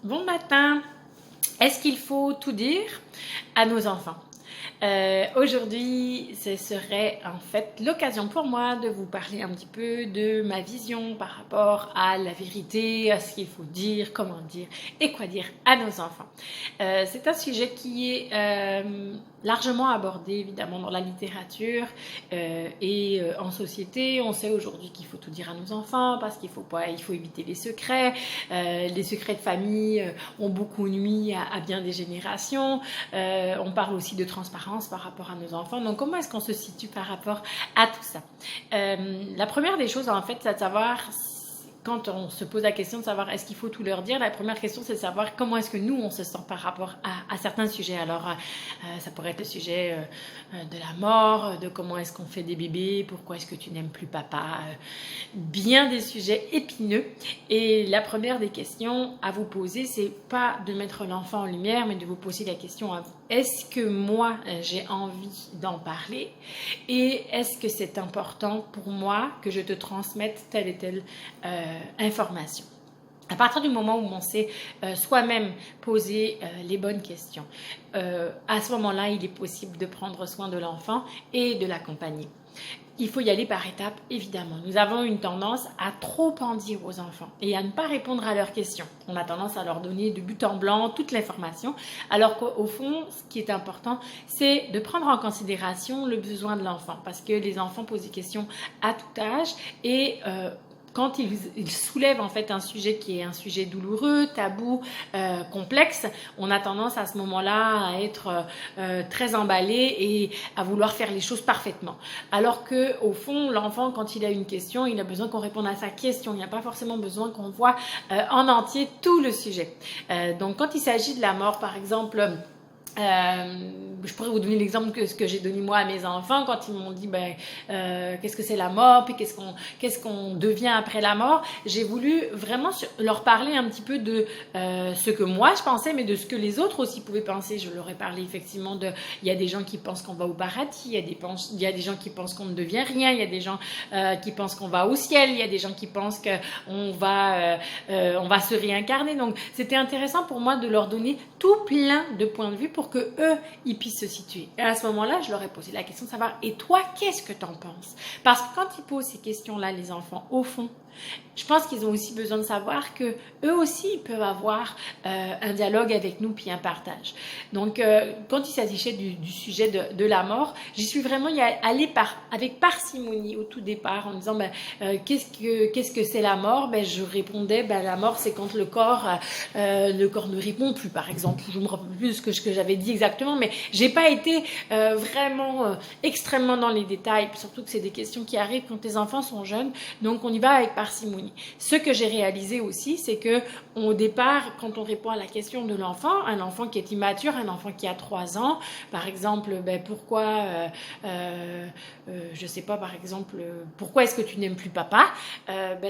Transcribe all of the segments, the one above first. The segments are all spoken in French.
Bon matin. Est-ce qu'il faut tout dire à nos enfants? Aujourd'hui, ce serait en fait l'occasion pour moi de vous parler un petit peu de ma vision par rapport à la vérité, à ce qu'il faut dire, comment dire et quoi dire à nos enfants. C'est un sujet qui est largement abordé évidemment dans la littérature et en société. On sait aujourd'hui qu'il faut tout dire à nos enfants parce qu'il faut éviter les secrets. Les secrets de famille ont beaucoup nui à bien des générations. On parle aussi de transparence par rapport à nos enfants. Donc, comment est-ce qu'on se situe par rapport à tout ça? La première des choses, en fait, c'est de savoir, quand on se pose la question de savoir est-ce qu'il faut tout leur dire, la première question, c'est de savoir comment est-ce que nous, on se sent par rapport à certains sujets. Alors, ça pourrait être le sujet de la mort, de comment est-ce qu'on fait des bébés, pourquoi est-ce que tu n'aimes plus papa, bien des sujets épineux. Et la première des questions à vous poser, c'est pas de mettre l'enfant en lumière, mais de vous poser la question à vous. Est-ce que moi, j'ai envie d'en parler? Et est-ce que c'est important pour moi que je te transmette telle et telle information? À partir du moment où on sait soi-même poser les bonnes questions, à ce moment-là, il est possible de prendre soin de l'enfant et de l'accompagner. Il faut y aller par étapes, évidemment. Nous avons une tendance à trop en dire aux enfants et à ne pas répondre à leurs questions. On a tendance à leur donner de but en blanc toute l'information, alors qu'au fond, ce qui est important, c'est de prendre en considération le besoin de l'enfant, parce que les enfants posent des questions à tout âge et quand ils soulèvent en fait un sujet qui est un sujet douloureux, tabou, complexe, on a tendance à ce moment-là à être très emballé et à vouloir faire les choses parfaitement. Alors que au fond, l'enfant, quand il a une question, il a besoin qu'on réponde à sa question. Il n'y a pas forcément besoin qu'on voit en entier tout le sujet. Donc, quand il s'agit de la mort, par exemple, je pourrais vous donner l'exemple que ce que j'ai donné moi à mes enfants quand ils m'ont dit qu'est-ce que c'est la mort, puis qu'est-ce qu'on devient après la mort. J'ai voulu vraiment leur parler un petit peu de ce que moi je pensais, mais de ce que les autres aussi pouvaient penser. Je leur ai parlé effectivement il y a des gens qui pensent qu'on va au paradis, il y a des gens qui pensent qu'on ne devient rien, il y a des gens qui pensent qu'on va au ciel, il y a des gens qui pensent qu'on va se réincarner. Donc c'était intéressant pour moi de leur donner tout plein de points de vue pour que eux, ils puissent se situer. Et à ce moment-là, je leur ai posé la question de savoir, et toi, qu'est-ce que t'en penses? Parce que quand ils posent ces questions-là, les enfants, au fond, je pense qu'ils ont aussi besoin de savoir que eux aussi ils peuvent avoir un dialogue avec nous puis un partage. Donc quand il s'agissait du sujet de la mort, j'y suis vraiment allée avec parcimonie au tout départ en me disant qu'est-ce que c'est la mort? Je répondais la mort c'est quand le corps ne répond plus par exemple. Je me rappelle plus ce que j'avais dit exactement, mais j'ai pas été vraiment extrêmement dans les détails, surtout que c'est des questions qui arrivent quand les enfants sont jeunes, donc on y va avec parcimonie. Ce que j'ai réalisé aussi, c'est que au départ, quand on répond à la question de l'enfant, un enfant qui est immature, un enfant qui a 3 ans, par exemple, pourquoi, je sais pas, par exemple, pourquoi est-ce que tu n'aimes plus papa?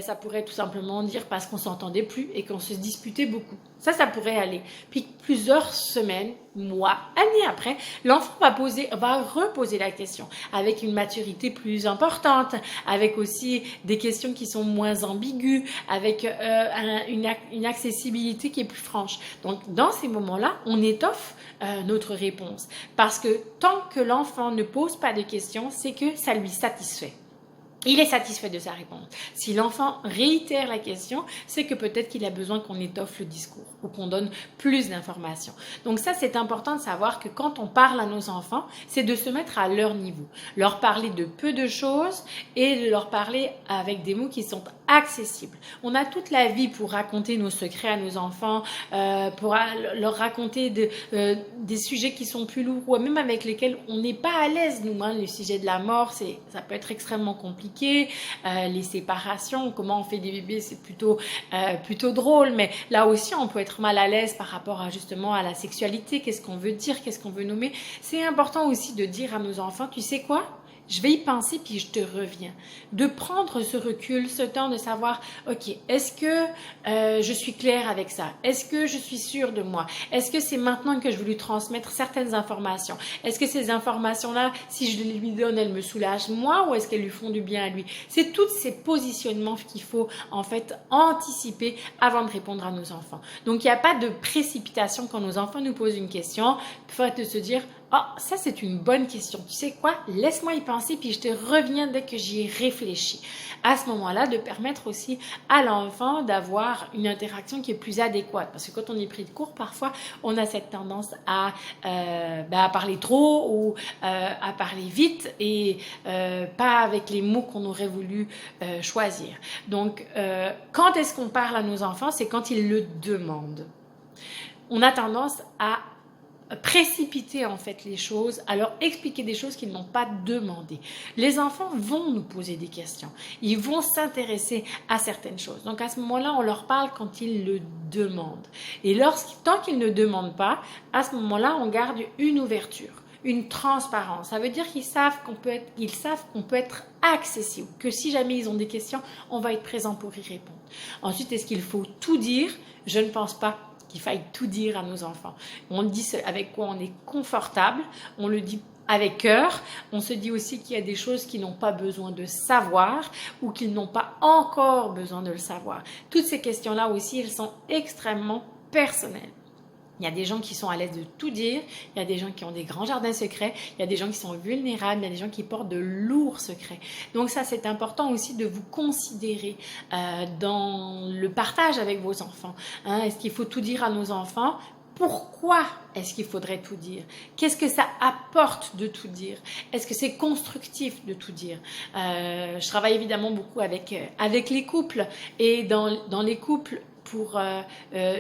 Ça pourrait tout simplement dire parce qu'on s'entendait plus et qu'on se disputait beaucoup. Ça pourrait aller. Puis plusieurs semaines, mois, années après, l'enfant va reposer la question avec une maturité plus importante, avec aussi des questions qui sont moins ambiguës, avec une accessibilité qui est plus franche. Donc, dans ces moments-là, on étoffe notre réponse. Parce que tant que l'enfant ne pose pas de questions, c'est que ça lui satisfait. Il est satisfait de sa réponse. Si l'enfant réitère la question, c'est que peut-être qu'il a besoin qu'on étoffe le discours ou qu'on donne plus d'informations. Donc ça, c'est important de savoir que quand on parle à nos enfants, c'est de se mettre à leur niveau. Leur parler de peu de choses et de leur parler avec des mots qui sont accessibles. On a toute la vie pour raconter nos secrets à nos enfants, pour leur raconter des sujets qui sont plus lourds ou même avec lesquels on n'est pas à l'aise, nous. Le sujet de la mort, ça peut être extrêmement compliqué. Les séparations, comment on fait des bébés, c'est plutôt drôle, mais là aussi on peut être mal à l'aise par rapport justement à la sexualité, qu'est-ce qu'on veut dire, qu'est-ce qu'on veut nommer. C'est important aussi de dire à nos enfants, tu sais quoi, Je vais y penser puis je te reviens. De prendre ce recul, ce temps de savoir, ok, est-ce que je suis claire avec ça? Est-ce que je suis sûre de moi? Est-ce que c'est maintenant que je veux lui transmettre certaines informations? Est-ce que ces informations-là, si je les lui donne, elles me soulagent moi ou est-ce qu'elles lui font du bien à lui? C'est tous ces positionnements qu'il faut en fait anticiper avant de répondre à nos enfants. Donc, il n'y a pas de précipitation quand nos enfants nous posent une question. Il faut se dire, ah, ça c'est une bonne question. Tu sais quoi? Laisse-moi y penser puis je te reviens dès que j'y ai réfléchi. À ce moment-là, de permettre aussi à l'enfant d'avoir une interaction qui est plus adéquate. Parce que quand on est pris de court, parfois, on a cette tendance à parler trop ou à parler vite et pas avec les mots qu'on aurait voulu choisir. Donc, quand est-ce qu'on parle à nos enfants? C'est quand ils le demandent. On a tendance à précipiter en fait les choses, à leur expliquer des choses qu'ils n'ont pas demandé. Les enfants vont nous poser des questions, ils vont s'intéresser à certaines choses. Donc à ce moment-là, on leur parle quand ils le demandent. Et tant qu'ils ne demandent pas, à ce moment-là, on garde une ouverture, une transparence. Ça veut dire qu'ils savent qu'on peut être accessible, que si jamais ils ont des questions, on va être présent pour y répondre. Ensuite, est-ce qu'il faut tout dire? Je ne pense pas qu'il faille tout dire à nos enfants. On dit avec quoi on est confortable, on le dit avec cœur. On se dit aussi qu'il y a des choses qu'ils n'ont pas besoin de savoir ou qu'ils n'ont pas encore besoin de le savoir. Toutes ces questions-là aussi, elles sont extrêmement personnelles. Il y a des gens qui sont à l'aise de tout dire, il y a des gens qui ont des grands jardins secrets, il y a des gens qui sont vulnérables, il y a des gens qui portent de lourds secrets. Donc ça, c'est important aussi de vous considérer dans le partage avec vos enfants. Est-ce qu'il faut tout dire à nos enfants? Pourquoi est-ce qu'il faudrait tout dire? Qu'est-ce que ça apporte de tout dire? Est-ce que c'est constructif de tout dire? Je travaille évidemment beaucoup avec les couples et dans les couples, pour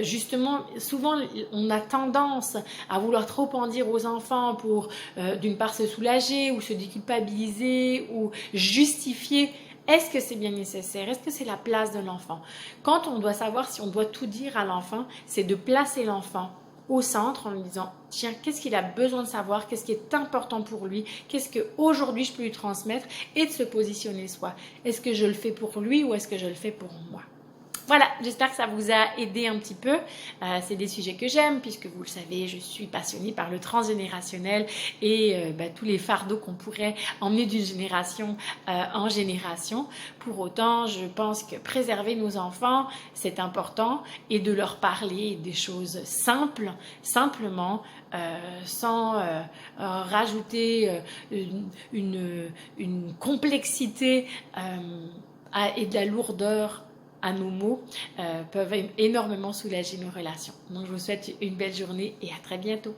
justement, souvent on a tendance à vouloir trop en dire aux enfants pour d'une part se soulager ou se déculpabiliser ou justifier. Est-ce que c'est bien nécessaire? Est-ce que c'est la place de l'enfant? Quand on doit savoir si on doit tout dire à l'enfant, c'est de placer l'enfant au centre en lui disant, tiens, qu'est-ce qu'il a besoin de savoir, qu'est-ce qui est important pour lui, qu'est-ce qu'aujourd'hui je peux lui transmettre et de se positionner soi. Est-ce que je le fais pour lui ou est-ce que je le fais pour moi? Voilà, j'espère que ça vous a aidé un petit peu. C'est des sujets que j'aime puisque vous le savez, je suis passionnée par le transgénérationnel et tous les fardeaux qu'on pourrait emmener d'une génération en génération. Pour autant, je pense que préserver nos enfants, c'est important et de leur parler des choses simplement, sans rajouter une complexité et de la lourdeur à nos mots, peuvent énormément soulager nos relations. Donc je vous souhaite une belle journée et à très bientôt.